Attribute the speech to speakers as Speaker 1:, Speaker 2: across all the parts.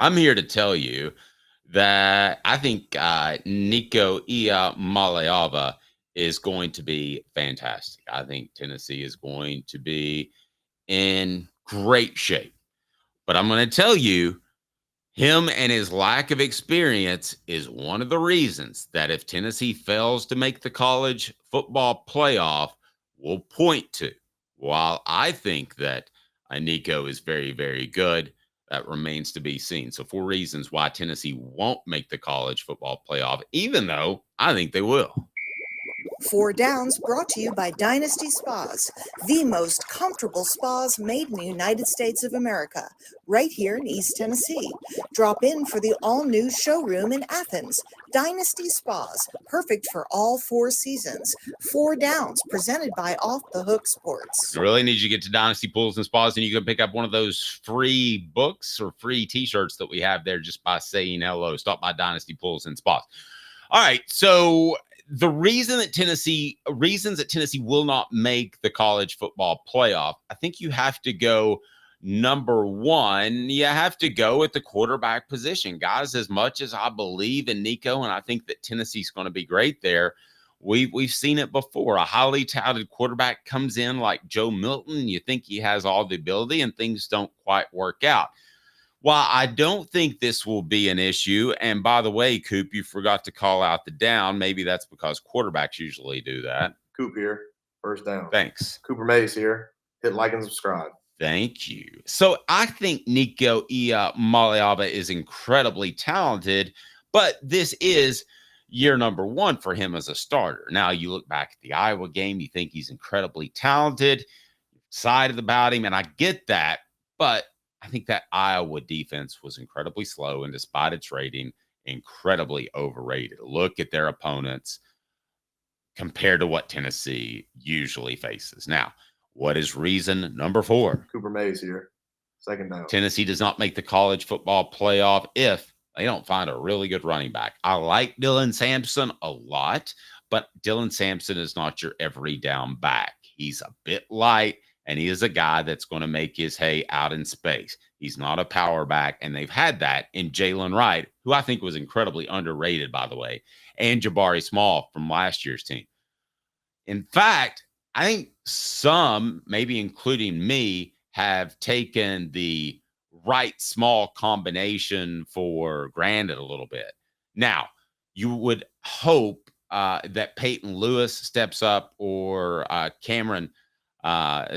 Speaker 1: I'm here to tell you that I think Nico Maleava is going to be fantastic. I think Tennessee is going to be in great shape. But I'm going to tell you, him and his lack of experience is one of the reasons that if Tennessee fails to make the college football playoff, we'll point to. While I think that Nico is very, very good, that remains to be seen. So, 4 reasons why Tennessee won't make the college football playoff, even though I think they will.
Speaker 2: Four Downs brought to you by Dynasty Spas, the most comfortable spas made in the United States of America, right here in East Tennessee. Drop in for the all-new showroom in Athens. Dynasty Spas, perfect for all 4 seasons. Four Downs, presented by Off the Hook Sports.
Speaker 1: I really need you to get to Dynasty Pools and Spas, and you can pick up one of those free books or free t-shirts that we have there just by saying hello. Stop by Dynasty Pools and Spas. All right, so the reasons that Tennessee will not make the college football playoff, I think you have to go number one. You have to go at the quarterback position. Guys, as much as I believe in Nico and I think that Tennessee's going to be great there, we've seen it before. A highly touted quarterback comes in like Joe Milton. You think he has all the ability and things don't quite work out. While I don't think this will be an issue, and by the way, Coop, you forgot to call out the down. Maybe that's because quarterbacks usually do that.
Speaker 3: Coop here, first down.
Speaker 1: Thanks.
Speaker 3: Cooper Mays here. Hit like and subscribe.
Speaker 1: Thank you. So I think Nico Maleava is incredibly talented, but this is year number 1 for him as a starter. Now, you look back at the Iowa game, you think he's incredibly talented, excited about him, and I get that, but I think that Iowa defense was incredibly slow and despite its rating, incredibly overrated. Look at their opponents compared to what Tennessee usually faces. Now, what is reason number 4?
Speaker 3: Cooper Mays here, second down.
Speaker 1: Tennessee does not make the college football playoff if they don't find a really good running back. I like Dylan Sampson a lot, but Dylan Sampson is not your every down back. He's a bit light, and he is a guy that's going to make his hay out in space. He's not a power back, and they've had that in Jalen Wright, who I think was incredibly underrated, by the way, and Jabari Small from last year's team. In fact, I think some, maybe including me, have taken the right small combination for granted a little bit. Now, you would hope that Peyton Lewis steps up or Cameron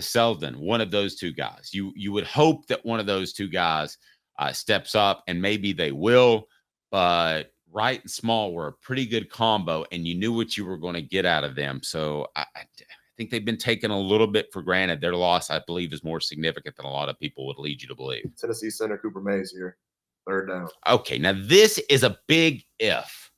Speaker 1: Seldon, one of those two guys. You would hope that one of those two guys steps up, and maybe they will, but Wright and Small were a pretty good combo, and you knew what you were going to get out of them. So I think they've been taken a little bit for granted. Their loss, I believe, is more significant than a lot of people would lead you to believe.
Speaker 3: Tennessee center Cooper Mays here, third down.
Speaker 1: Okay, now this is a big if.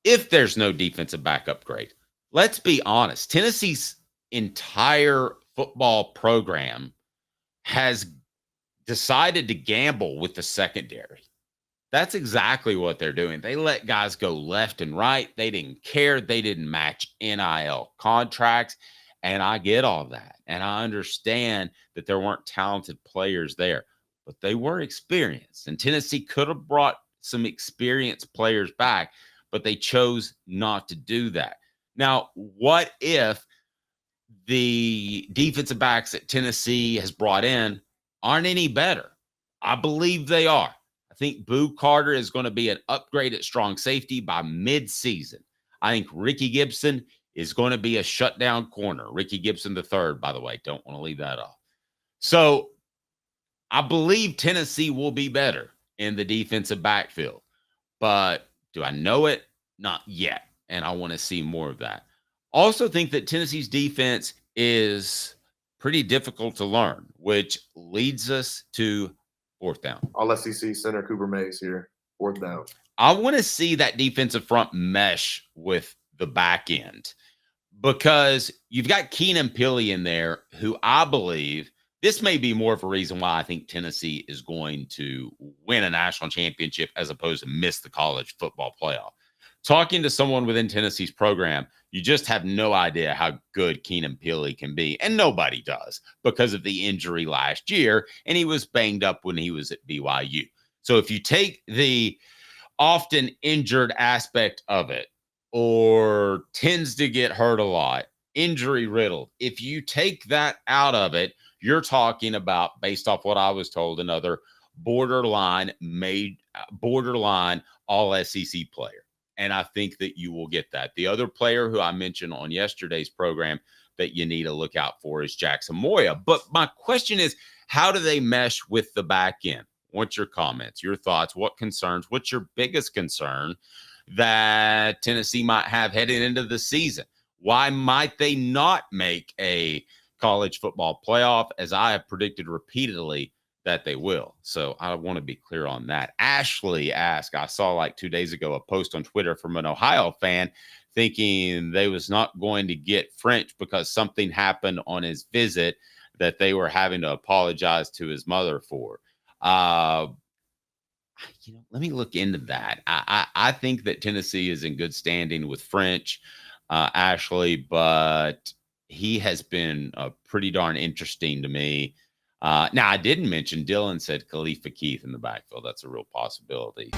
Speaker 1: If there's no defensive back upgrade, let's be honest. Tennessee's entire football program has decided to gamble with the secondary. That's exactly what they're doing. They let guys go left and right. They didn't care. They didn't match NIL contracts. And I get all that. And I understand that there weren't talented players there, but they were experienced. And Tennessee could have brought some experienced players back, but they chose not to do that. Now, what if the defensive backs that Tennessee has brought in aren't any better? I believe they are. I think Boo Carter is going to be an upgrade at strong safety by mid-season. I think Ricky Gibson is going to be a shutdown corner. Ricky Gibson III, by the way. Don't want to leave that off. So I believe Tennessee will be better in the defensive backfield. But do I know it? Not yet. And I want to see more of that. Also think that Tennessee's defense is pretty difficult to learn, which leads us to fourth down.
Speaker 3: All SEC center Cooper Mays here, fourth down.
Speaker 1: I want to see that defensive front mesh with the back end because you've got Keenan Pili in there who I believe this may be more of a reason why I think Tennessee is going to win a national championship as opposed to miss the college football playoff. Talking to someone within Tennessee's program, you just have no idea how good Keenan Pili can be. And nobody does because of the injury last year. And he was banged up when he was at BYU. So if you take the often injured aspect of it, or tends to get hurt a lot, injury riddled, if you take that out of it, you're talking about, based off what I was told, another borderline all SEC player. And I think that you will get that. The other player who I mentioned on yesterday's program that you need to look out for is Jackson Moya. But my question is, how do they mesh with the back end? What's your comments, your thoughts, what concerns, what's your biggest concern that Tennessee might have heading into the season? Why might they not make a college football playoff, as I have predicted repeatedly that they will? So I want to be clear on that. Ashley asked, I saw like 2 days ago a post on Twitter from an Ohio fan thinking they was not going to get French because something happened on his visit that they were having to apologize to his mother for. Let me look into that. I think that Tennessee is in good standing with French, Ashley, but he has been pretty darn interesting to me. Now, I didn't mention, Dylan said Khalifa Keith in the backfield. That's a real possibility.